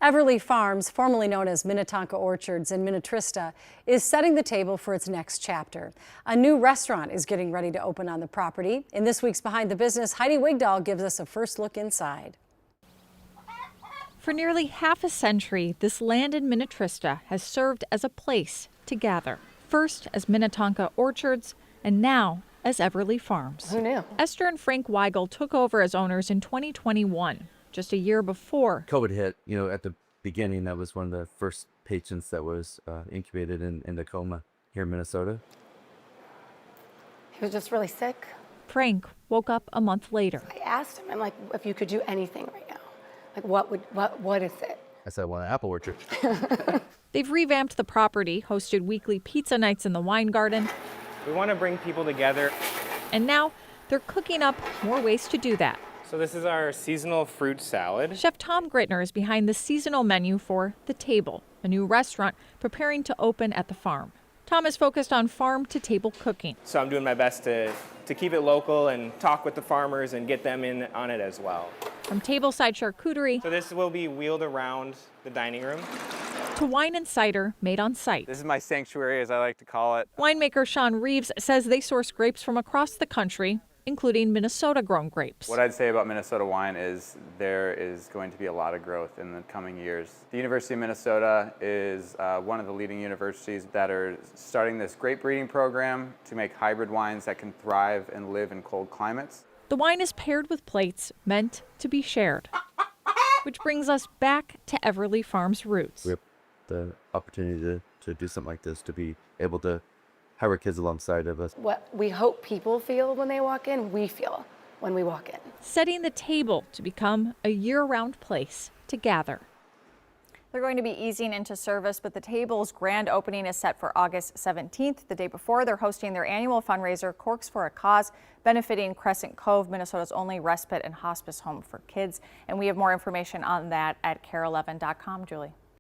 Everly Farms, formerly known as Minnetonka Orchards in Minnetrista, is setting the table for its next chapter. A new restaurant is getting ready to open on the property. In this week's Behind the Business, Heidi Wigdahl gives us a first look inside. For nearly half a century, this land in Minnetrista has served as a place to gather. First as Minnetonka Orchards, and now as Everly Farms. Who knew? Esther and Frank Weigel took over as owners in 2021. Just a year before COVID hit. At the beginning, that was one of the first patients that was incubated in Tacoma here in Minnesota. He was just really sick. Frank woke up a month later. I asked him, I'm like, if you could do anything right now, like what is it? I said, I want an apple orchard. They've revamped the property, hosted weekly pizza nights in the wine garden. We want to bring people together. And now they're cooking up more ways to do that. So this is our seasonal fruit salad. Chef Tom Grittner is behind the seasonal menu for The Table, a new restaurant preparing to open at the farm. Tom is focused on farm-to-table cooking. So I'm doing my best to keep it local and talk with the farmers and get them in on it as well. From tableside charcuterie So this will be wheeled around the dining room. to wine and cider made on site. This is my sanctuary, as I like to call it. Winemaker Sean Reeves says they source grapes from across the country, including Minnesota-grown grapes. What I'd say about Minnesota wine is there is going to be a lot of growth in the coming years. The University of Minnesota is one of the leading universities that are starting this grape breeding program to make hybrid wines that can thrive and live in cold climates. The wine is paired with plates meant to be shared, which brings us back to Everly Farms' roots. We have the opportunity to do something like this, to be able to have our kids alongside of us. What we hope people feel when they walk in, we feel when we walk in. Setting the table to become a year-round place to gather. They're going to be easing into service, but the table's grand opening is set for August 17th. The day before, they're hosting their annual fundraiser, Corks for a Cause, benefiting Crescent Cove, Minnesota's only respite and hospice home for kids. And we have more information on that at KARE11.com. Julie.